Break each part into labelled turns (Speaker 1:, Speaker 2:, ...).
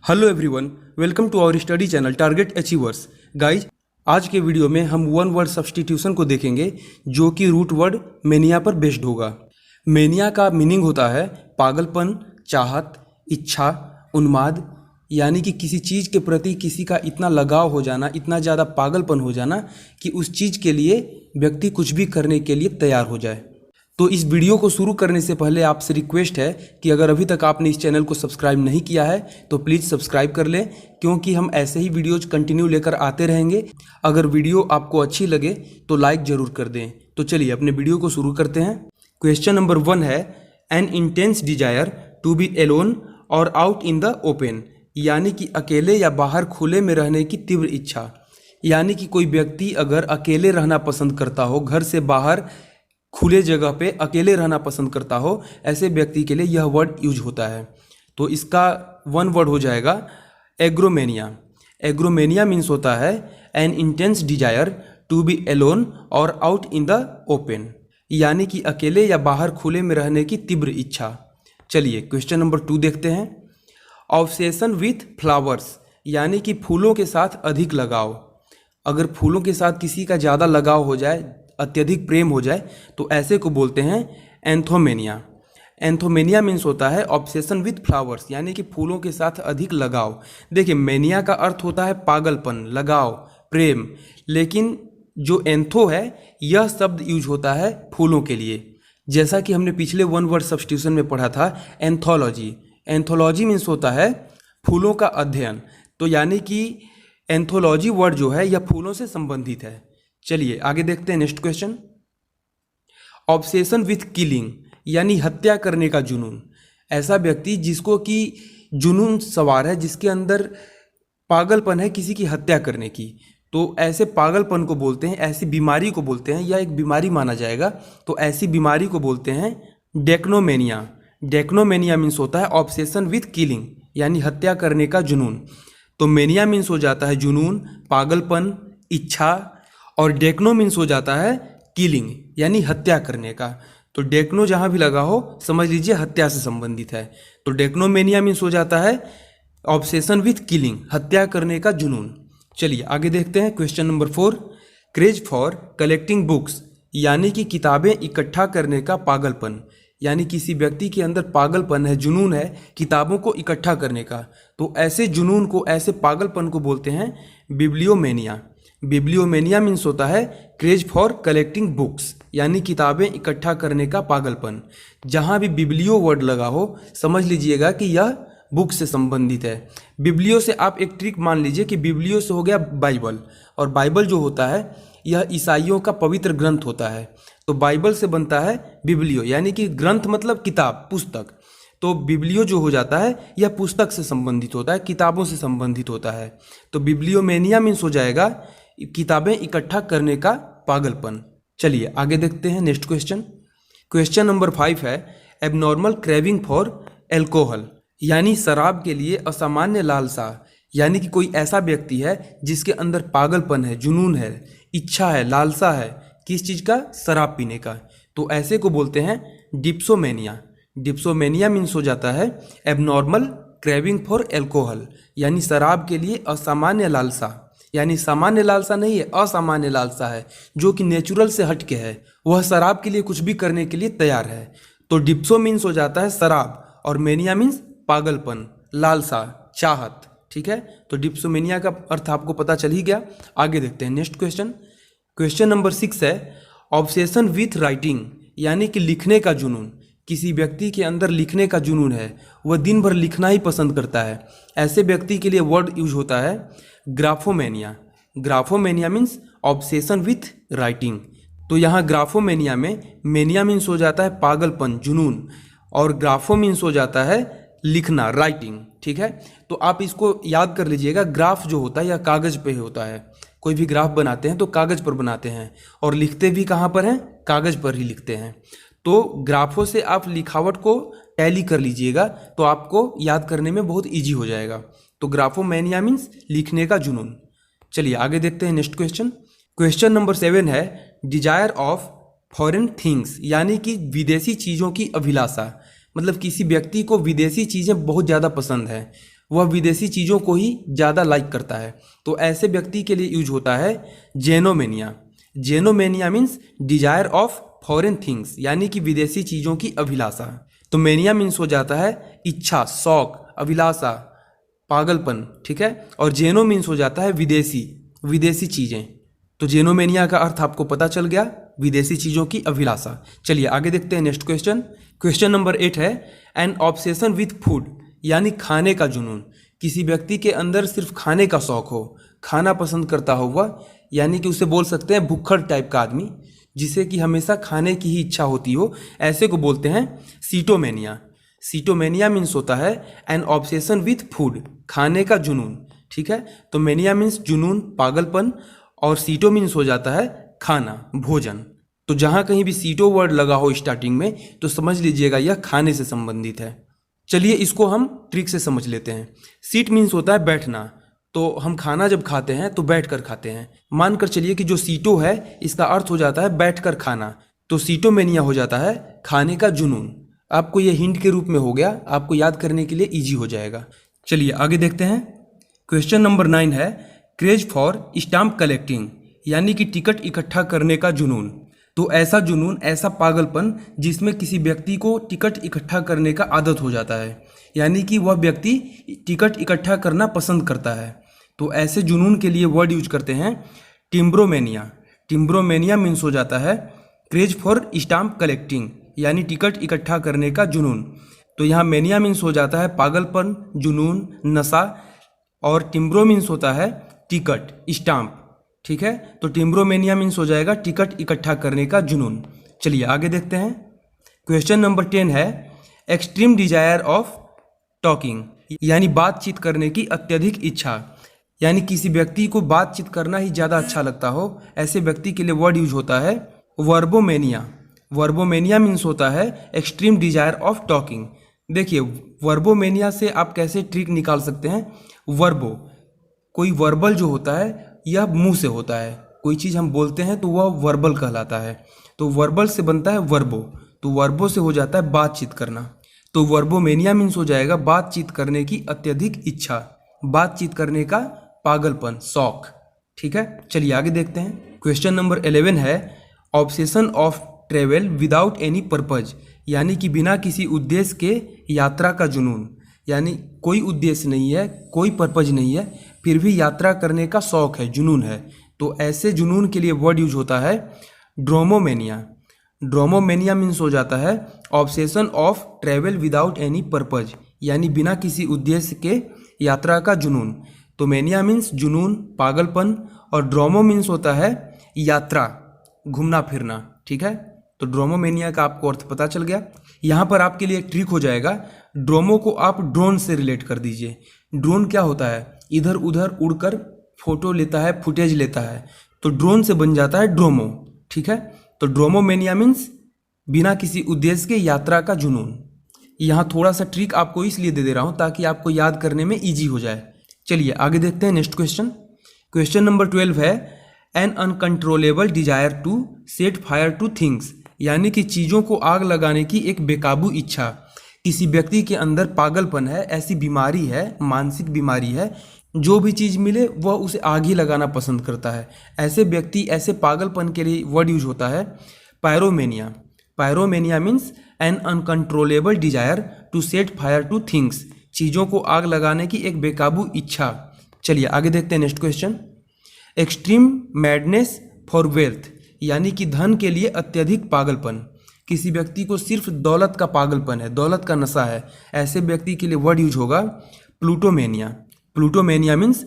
Speaker 1: Hello everyone, welcome to our study channel target achievers. Guys, आज के video में हम वन वर्ड सब्स्टिट्यूशन को देखेंगे जो कि रूट वर्ड मेनिया पर बेस्ड होगा। मेनिया का मीनिंग होता है पागलपन, चाहत, इच्छा, उन्माद, यानी कि किसी चीज़ के प्रति किसी का इतना लगाव हो जाना, इतना ज़्यादा पागलपन हो जाना कि उस चीज़ के लिए व्यक्ति कुछ भी करने के लिए तैयार हो जाए। तो इस वीडियो को शुरू करने से पहले आपसे रिक्वेस्ट है कि अगर अभी तक आपने इस चैनल को सब्सक्राइब नहीं किया है तो प्लीज़ सब्सक्राइब कर लें, क्योंकि हम ऐसे ही वीडियोज कंटिन्यू लेकर आते रहेंगे। अगर वीडियो आपको अच्छी लगे तो लाइक ज़रूर कर दें। तो चलिए अपने वीडियो को शुरू करते हैं। क्वेश्चन नंबर 1 है an intense desire to be alone और आउट इन द ओपन, यानी कि अकेले या बाहर खुले में रहने की तीव्र इच्छा। यानी कि कोई व्यक्ति अगर अकेले रहना पसंद करता हो, घर से बाहर खुले जगह पे अकेले रहना पसंद करता हो, ऐसे व्यक्ति के लिए यह वर्ड यूज होता है। तो इसका वन वर्ड हो जाएगा एग्रोमेनिया। एग्रोमेनिया मीन्स होता है an intense desire to be alone और आउट इन द ओपन, यानी कि अकेले या बाहर खुले में रहने की तीव्र इच्छा। चलिए क्वेश्चन नंबर 2 देखते हैं। ऑब्सेशन विथ फ्लावर्स, यानी कि फूलों के साथ अधिक लगाव। अगर फूलों के साथ किसी का ज़्यादा लगाव हो जाए, अत्यधिक प्रेम हो जाए, तो ऐसे को बोलते हैं एंथोमेनिया। एंथोमेनिया मीन्स होता है ऑब्सेशन विथ फ्लावर्स, यानी कि फूलों के साथ अधिक लगाव। देखिए, मेनिया का अर्थ होता है पागलपन, लगाव, प्रेम, लेकिन जो एंथो है यह शब्द यूज होता है फूलों के लिए। जैसा कि हमने पिछले वन वर्ड सब्स्टिट्यूशन में पढ़ा था एंथोलॉजी। एंथोलॉजी मीन्स होता है फूलों का अध्ययन। तो यानी कि एंथोलॉजी वर्ड जो है यह फूलों से संबंधित है। चलिए आगे देखते हैं next question. Obsession with killing, यानी हत्या करने का जुनून। ऐसा व्यक्ति जिसको कि जुनून सवार है, जिसके अंदर पागलपन है किसी की हत्या करने की, तो ऐसे पागलपन को बोलते हैं, ऐसी बीमारी को बोलते हैं, या एक बीमारी माना जाएगा, तो ऐसी बीमारी को बोलते हैं डेक्नोमेनिया। डेक्नोमेनिया मीन्स होता है ऑब्सेशन विथ किलिंग, यानी हत्या करने का जुनून। तो मेनिया मीन्स हो जाता है जुनून, पागलपन, इच्छा, और डेक्नो मीन्स हो जाता है किलिंग, यानी हत्या करने का। तो डेक्नो जहाँ भी लगा हो समझ लीजिए हत्या से संबंधित है। तो डेक्नोमेनिया मीन्स हो जाता है ऑब्सेशन विथ किलिंग, हत्या करने का जुनून। चलिए आगे देखते हैं question number 4। Craze for collecting books, यानी कि किताबें इकट्ठा करने का पागलपन। यानी किसी व्यक्ति के अंदर पागलपन है, जुनून है किताबों को इकट्ठा करने का, तो ऐसे जुनून को, ऐसे पागलपन को बोलते हैं बिब्लियोमेनिया। बिब्लियोमेनिया मीन्स होता है क्रेज फॉर कलेक्टिंग बुक्स, यानी किताबें इकट्ठा करने का पागलपन। जहाँ भी बिब्लियो वर्ड लगा हो समझ लीजिएगा कि यह बुक से संबंधित है। बिब्लियो से आप एक ट्रिक मान लीजिए कि बिब्लियो से हो गया बाइबल, और बाइबल जो होता है यह ईसाइयों का पवित्र ग्रंथ होता है। तो बाइबल से बनता है बिब्लियो, यानी कि ग्रंथ मतलब किताब, पुस्तक। तो बिब्लियो जो हो जाता है यह पुस्तक से संबंधित होता है, किताबों से संबंधित होता है। तो बिब्लियोमेनिया मीन्स हो जाएगा किताबें इकट्ठा करने का पागलपन। चलिए आगे देखते हैं नेक्स्ट क्वेश्चन। क्वेश्चन नंबर 5 है एबनॉर्मल क्रेविंग फॉर एल्कोहल, यानी शराब के लिए असामान्य लालसा। यानी कि कोई ऐसा व्यक्ति है जिसके अंदर पागलपन है, जुनून है, इच्छा है, लालसा है, किस चीज़ का? शराब पीने का। तो ऐसे को बोलते हैं डिप्सोमेनिया। डिप्सोमेनिया मीन्स हो जाता है एबनॉर्मल क्रेविंग फॉर एल्कोहल, यानी शराब के लिए असामान्य लालसा। यानी सामान्य लालसा नहीं है, असामान्य लालसा है, जो कि नेचुरल से हटके है। वह शराब के लिए कुछ भी करने के लिए तैयार है। तो डिप्सो मीन्स हो जाता है शराब, और मेनिया मीन्स पागलपन, लालसा, चाहत। ठीक है, तो डिप्सोमेनिया का अर्थ आपको पता चल ही गया। आगे देखते हैं नेक्स्ट क्वेश्चन। क्वेश्चन नंबर 6 है ऑब्सेशन विथ राइटिंग, यानी कि लिखने का जुनून। किसी व्यक्ति के अंदर लिखने का जुनून है, वह दिन भर लिखना ही पसंद करता है। ऐसे व्यक्ति के लिए वर्ड यूज होता है ग्राफोमेनिया। ग्राफोमेनिया मीन्स ऑब्सेशन विथ राइटिंग। तो यहाँ ग्राफोमेनिया में मेनिया मीन्स हो जाता है पागलपन, जुनून, और ग्राफो मीन्स हो जाता है लिखना, राइटिंग। ठीक है, तो आप इसको याद कर लीजिएगा। ग्राफ जो होता है यह कागज पे होता है। कोई भी ग्राफ बनाते हैं तो कागज पर बनाते हैं, और लिखते भी कहाँ पर हैं? कागज पर ही लिखते हैं। तो ग्राफों से आप लिखावट को टैली कर लीजिएगा, तो आपको याद करने में बहुत इजी हो जाएगा। तो ग्राफोमेनिया मीन्स लिखने का जुनून। चलिए आगे देखते हैं नेक्स्ट क्वेश्चन। क्वेश्चन नंबर 7 है डिजायर ऑफ फॉरेन थिंग्स, यानी कि विदेशी चीज़ों की अभिलाषा। मतलब किसी व्यक्ति को विदेशी चीज़ें बहुत ज़्यादा पसंद है, वह विदेशी चीज़ों को ही ज़्यादा लाइक करता है। तो ऐसे व्यक्ति के लिए यूज होता है xenomania. Xenomania means desire of foreign things, यानी कि विदेशी चीज़ों की अभिलाषा। तो मेनिया मीन्स हो जाता है इच्छा, शौक, अभिलाषा, पागलपन, ठीक है। और जेनो मीन्स हो जाता है विदेशी चीज़ें। तो जेनोमेनिया का अर्थ आपको पता चल गया, विदेशी चीज़ों की अभिलाषा। चलिए आगे देखते हैं नेक्स्ट क्वेश्चन। क्वेश्चन नंबर 8 है एन ऑब्सेशन विथ फूड, यानी खाने का जुनून। किसी व्यक्ति के अंदर सिर्फ खाने का शौक हो, खाना पसंद करता हो वह, यानी कि उसे बोल सकते हैं भुक्खड़ टाइप का आदमी, जिसे कि हमेशा खाने की ही इच्छा होती हो, ऐसे को बोलते हैं सीटोमेनिया। सीटोमेनिया मीन्स होता है एन ऑब्सेशन विथ फूड, खाने का जुनून, ठीक है। तो मेनिया मीन्स जुनून, पागलपन, और सीटो मीन्स हो जाता है खाना, भोजन। तो जहाँ कहीं भी सीटो वर्ड लगा हो स्टार्टिंग में तो समझ लीजिएगा यह खाने से संबंधित है। चलिए इसको हम ट्रिक से समझ लेते हैं। सीट मीन्स होता है बैठना, तो हम खाना जब खाते हैं तो बैठ कर खाते हैं। मानकर चलिए कि जो सीटो है इसका अर्थ हो जाता है बैठ कर खाना, तो सीटोमेनिया हो जाता है खाने का जुनून। आपको ये हिंट के रूप में हो गया, आपको याद करने के लिए इजी हो जाएगा। चलिए आगे देखते हैं। क्वेश्चन नंबर 9 है क्रेज फॉर स्टाम्प कलेक्टिंग, यानी कि टिकट इकट्ठा करने का जुनून। तो ऐसा जुनून, ऐसा पागलपन जिसमें किसी व्यक्ति को टिकट इकट्ठा करने का आदत हो जाता है, यानी कि वह व्यक्ति टिकट इकट्ठा करना पसंद करता है। तो ऐसे जुनून के लिए वर्ड यूज करते हैं टिम्ब्रोमेनिया। टिम्ब्रोमेनिया मीन्स हो जाता है क्रेज फॉर स्टाम्प कलेक्टिंग, यानी टिकट इकट्ठा करने का जुनून। तो यहाँ मेनिया मीन्स हो जाता है पागलपन, जुनून, नशा, और टिम्ब्रो मीन्स होता है टिकट, स्टाम्प, ठीक है। तो टिम्ब्रोमेनिया मीन्स हो जाएगा टिकट इकट्ठा करने का जुनून। चलिए आगे देखते हैं। क्वेश्चन नंबर 10 है एक्सट्रीम डिजायर ऑफ टॉकिंग, यानी बातचीत करने की अत्यधिक इच्छा, यानी किसी व्यक्ति को बातचीत करना ही ज़्यादा अच्छा लगता हो, ऐसे व्यक्ति के लिए वर्ड यूज होता है वर्बोमेनिया। वर्बोमेनिया मीन्स होता है एक्सट्रीम डिजायर ऑफ टॉकिंग। देखिए वर्बोमेनिया से आप कैसे ट्रिक निकाल सकते हैं। वर्बो, कोई वर्बल जो होता है यह मुंह से होता है, कोई चीज़ हम बोलते हैं तो वह वर्बल कहलाता है। तो वर्बल से बनता है वर्बो, तो वर्बो से हो जाता है बातचीत करना। तो वर्बोमेनिया मीन्स हो जाएगा बातचीत करने की अत्यधिक इच्छा, बातचीत करने का पागलपन, शौक, ठीक है। चलिए आगे देखते हैं। क्वेश्चन नंबर 11 है obsession of travel without any purpose, यानी कि बिना किसी उद्देश्य के यात्रा का जुनून, यानी कोई उद्देश्य नहीं है, कोई पर्पज नहीं है, फिर भी यात्रा करने का शौक है, जुनून है। तो ऐसे जुनून के लिए वर्ड यूज होता है ड्रोमोमेनिया। ड्रोमोमेनिया मीन्स हो जाता है obsession of travel without any purpose, यानी बिना किसी उद्देश्य के यात्रा का जुनून। तो मेनिया मीन्स जुनून, पागलपन, और ड्रोमो मीन्स होता है यात्रा, घूमना फिरना, ठीक है। तो ड्रोमोमेनिया का आपको अर्थ पता चल गया। यहाँ पर आपके लिए एक ट्रिक हो जाएगा, ड्रोमो को आप ड्रोन से रिलेट कर दीजिए। ड्रोन क्या होता है, इधर उधर उड़कर फोटो लेता है, फुटेज लेता है, तो ड्रोन से बन जाता है ड्रोमो, ठीक है। तो ड्रोमोमेनिया मीन्स बिना किसी उद्देश्य के यात्रा का जुनून। यहाँ थोड़ा सा ट्रिक आपको इसलिए दे रहा हूँ ताकि आपको याद करने में ईजी हो जाए। चलिए आगे देखते हैं नेक्स्ट क्वेश्चन। क्वेश्चन नंबर 12 है an uncontrollable desire to set fire to things, यानी कि चीज़ों को आग लगाने की एक बेकाबू इच्छा। किसी व्यक्ति के अंदर पागलपन है, ऐसी बीमारी है, मानसिक बीमारी है, जो भी चीज़ मिले वह उसे आग ही लगाना पसंद करता है। ऐसे व्यक्ति, ऐसे पागलपन के लिए वर्ड यूज होता है pyromania. Pyromania means an uncontrollable desire to set fire to things, चीज़ों को आग लगाने की एक बेकाबू इच्छा। चलिए आगे देखते हैं next question. Extreme madness for wealth, यानी कि धन के लिए अत्यधिक पागलपन। किसी व्यक्ति को सिर्फ दौलत का पागलपन है, दौलत का नशा है, ऐसे व्यक्ति के लिए वर्ड यूज होगा plutomania. Plutomania means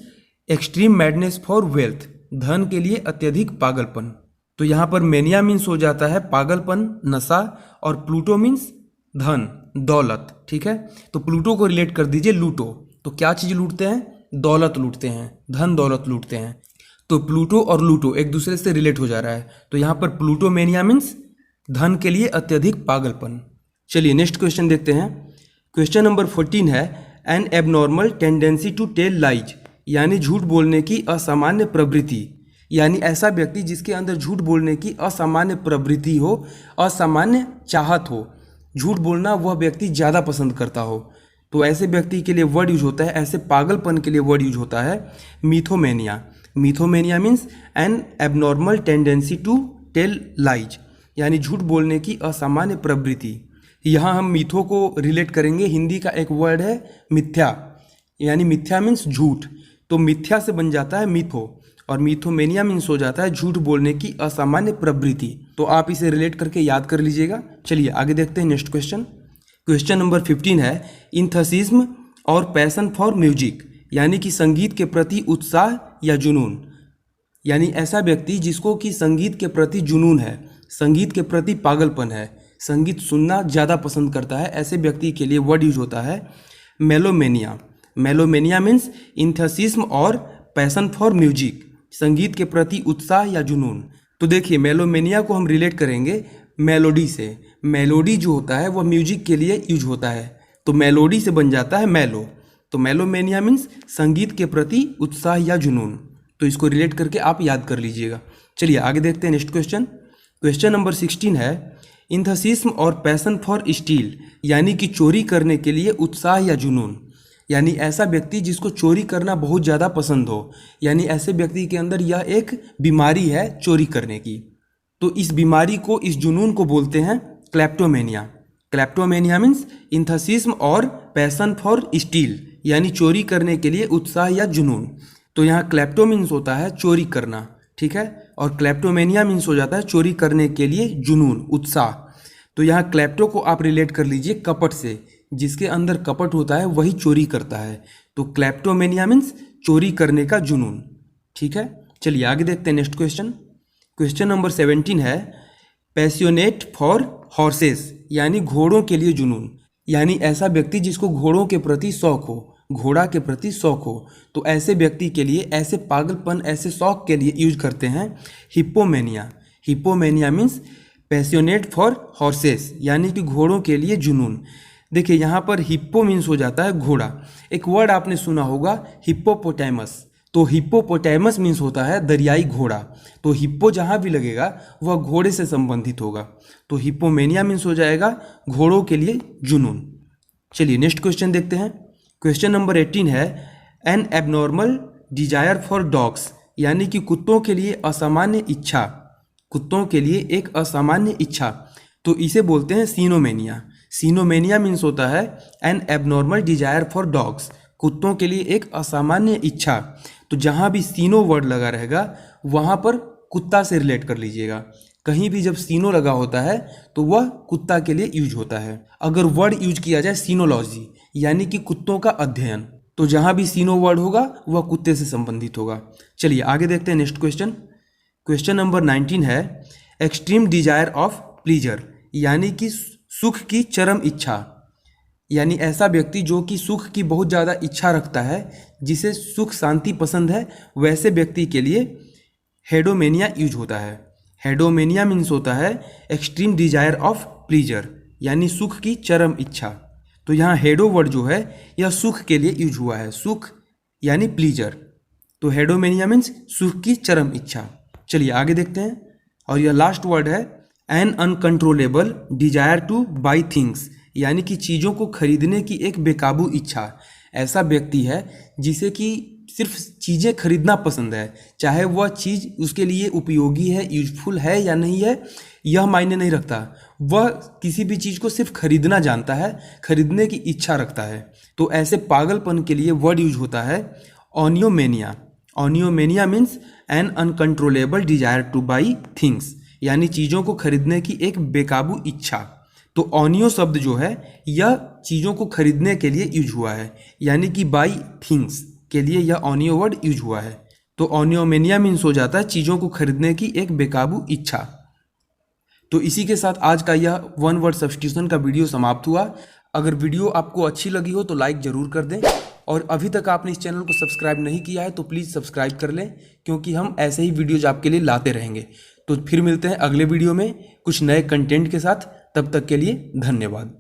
Speaker 1: extreme madness for wealth, धन के लिए अत्यधिक पागलपन। तो यहाँ पर मेनिया मीन्स हो जाता है पागलपन, नशा, और प्लूटो मीन्स धन, दौलत, ठीक है। तो प्लूटो को रिलेट कर दीजिए लूटो। तो क्या चीज़ लूटते हैं, दौलत लूटते हैं, धन दौलत लूटते हैं। तो प्लूटो और लूटो एक दूसरे से रिलेट हो जा रहा है। तो यहाँ पर प्लूटोमेनिया मीन्स धन के लिए अत्यधिक पागलपन। चलिए नेक्स्ट क्वेश्चन देखते हैं। क्वेश्चन नंबर 14 है an abnormal tendency to tell lies, यानी झूठ बोलने की असामान्य प्रवृत्ति, यानी ऐसा व्यक्ति जिसके अंदर झूठ बोलने की असामान्य प्रवृत्ति हो, असामान्य चाहत हो, झूठ बोलना वह व्यक्ति ज़्यादा पसंद करता हो। तो ऐसे व्यक्ति के लिए वर्ड यूज होता है, ऐसे पागलपन के लिए वर्ड यूज होता है mythomania. Mythomania means an abnormal tendency to tell lies, यानी झूठ बोलने की असामान्य प्रवृत्ति। यहाँ हम मिथो को रिलेट करेंगे, हिंदी का एक वर्ड है मिथ्या, यानी मिथ्या मीन्स झूठ, तो मिथ्या से बन जाता है मिथो, और मिथोमेनिया मीन्स हो जाता है झूठ बोलने की असामान्य प्रवृत्ति। तो आप इसे रिलेट करके याद कर लीजिएगा। चलिए आगे देखते हैं नेक्स्ट क्वेश्चन। क्वेश्चन नंबर 15 है इंथसिज्म और पैशन फॉर म्यूजिक, यानी कि संगीत के प्रति उत्साह या जुनून। यानी ऐसा व्यक्ति जिसको कि संगीत के प्रति जुनून है, संगीत के प्रति पागलपन है, संगीत सुनना ज़्यादा पसंद करता है, ऐसे व्यक्ति के लिए वर्ड यूज होता है मेलोमेनिया। मेलोमेनिया मीन्स इंथसिज्म और पैशन फॉर म्यूजिक, संगीत के प्रति उत्साह या जुनून। तो देखिए मेलोमेनिया को हम रिलेट करेंगे मेलोडी से। मेलोडी जो होता है वह म्यूजिक के लिए यूज होता है, तो मेलोडी से बन जाता है मेलो। तो मेलोमेनिया मीन्स संगीत के प्रति उत्साह या जुनून। तो इसको रिलेट करके आप याद कर लीजिएगा। चलिए आगे देखते हैं नेक्स्ट क्वेश्चन। क्वेश्चन नंबर 16 है इंथसिज्म और पैशन फॉर स्टील, यानी कि चोरी करने के लिए उत्साह या जुनून। यानी ऐसा व्यक्ति जिसको चोरी करना बहुत ज़्यादा पसंद हो, यानी ऐसे व्यक्ति के अंदर यह एक बीमारी है चोरी करने की। तो इस बीमारी को, इस जुनून को बोलते हैं क्लेप्टोमेनिया। क्लेप्टोमेनिया मीन्स इंथसिज्म और पैशन फॉर स्टील, यानी चोरी करने के लिए उत्साह या जुनून। तो यहाँ क्लेप्टो मीन्स होता है चोरी करना, ठीक है, और क्लेप्टोमेनिया मीन्स हो जाता है चोरी करने के लिए जुनून, उत्साह। तो यहाँ क्लेप्टो को आप रिलेट कर लीजिए कपट से, जिसके अंदर कपट होता है वही चोरी करता है। तो क्लेप्टोमेनिया मीन्स चोरी करने का जुनून, ठीक है। चलिए आगे देखते हैं नेक्स्ट क्वेश्चन। क्वेश्चन नंबर 17 है पैसियोनेट फॉर हॉर्सेस, यानी घोड़ों के लिए जुनून। यानी ऐसा व्यक्ति जिसको घोड़ों के प्रति शौक हो, घोड़ा के प्रति शौक हो, तो ऐसे व्यक्ति के लिए, ऐसे पागलपन, ऐसे शौक के लिए यूज करते हैं हिप्पोमेनिया। हिप्पोमेनिया मीन्स पैसियोनेट फॉर हॉर्सेस, यानी कि घोड़ों के लिए जुनून। देखिए यहाँ पर हिप्पो मीन्स हो जाता है घोड़ा। एक वर्ड आपने सुना होगा हिप्पोपोटैमस, तो हिप्पोपोटैमस मीन्स होता है दरियाई घोड़ा। तो हिप्पो जहाँ भी लगेगा वह घोड़े से संबंधित होगा, तो हिप्पोमेनिया मीन्स हो जाएगा घोड़ों के लिए जुनून। चलिए नेक्स्ट क्वेश्चन देखते हैं। क्वेश्चन नंबर 18 है an abnormal desire for dogs, यानी कि कुत्तों के लिए असामान्य इच्छा। कुत्तों के लिए एक असामान्य इच्छा, तो इसे बोलते हैं सीनोमेनिया। सीनोमेनिया मीन्स होता है an abnormal desire for dogs, कुत्तों के लिए एक असामान्य इच्छा। तो जहाँ भी सीनो वर्ड लगा रहेगा वहाँ पर कुत्ता से रिलेट कर लीजिएगा। कहीं भी जब सीनो लगा होता है तो वह कुत्ता के लिए यूज होता है। अगर वर्ड यूज किया जाए सीनोलॉजी, यानी कि कुत्तों का अध्ययन, तो जहाँ भी सीनो वर्ड होगा वह कुत्ते से संबंधित होगा। चलिए आगे देखते हैं नेक्स्ट क्वेश्चन। क्वेश्चन नंबर 19 है एक्सट्रीम डिजायर ऑफ प्लीजर, यानी कि सुख की चरम इच्छा। यानी ऐसा व्यक्ति जो कि सुख की बहुत ज़्यादा इच्छा रखता है, जिसे सुख शांति पसंद है, वैसे व्यक्ति के लिए हेडोमेनिया यूज होता है। हेडोमेनिया मीन्स होता है एक्सट्रीम डिजायर ऑफ प्लीजर, यानी सुख की चरम इच्छा। तो यहाँ हेडो वर्ड जो है यह सुख के लिए यूज हुआ है, सुख यानी प्लीजर। तो हेडोमेनिया मीन्स सुख की चरम इच्छा। चलिए आगे देखते हैं, और यह लास्ट वर्ड है an uncontrollable desire to buy things, यानी कि चीज़ों को खरीदने की एक बेकाबू इच्छा। ऐसा व्यक्ति है जिसे कि सिर्फ चीज़ें खरीदना पसंद है, चाहे वह चीज़ उसके लिए उपयोगी है, यूजफुल है या नहीं है, यह मायने नहीं रखता। वह किसी भी चीज़ को सिर्फ खरीदना जानता है, खरीदने की इच्छा रखता है। तो ऐसे पागलपन के लिए वर्ड यूज होता है oniomania. Oniomania means an uncontrollable desire to buy things, यानी चीज़ों को खरीदने की एक बेकाबू इच्छा। तो ऑनियो शब्द जो है यह चीज़ों को खरीदने के लिए यूज हुआ है, यानी कि बाई थिंग्स के लिए यह ऑनियो वर्ड यूज हुआ है। तो ऑनियोमेनिया मीन्स हो जाता है चीज़ों को खरीदने की एक बेकाबू इच्छा। तो इसी के साथ आज का यह वन वर्ड सब्स्टिट्यूशन का वीडियो समाप्त हुआ। अगर वीडियो आपको अच्छी लगी हो तो लाइक ज़रूर कर दें, और अभी तक आपने इस चैनल को सब्सक्राइब नहीं किया है तो प्लीज़ सब्सक्राइब कर लें, क्योंकि हम ऐसे ही वीडियोज आपके लिए लाते रहेंगे। तो फिर मिलते हैं अगले वीडियो में कुछ नए कंटेंट के साथ। तब तक के लिए धन्यवाद।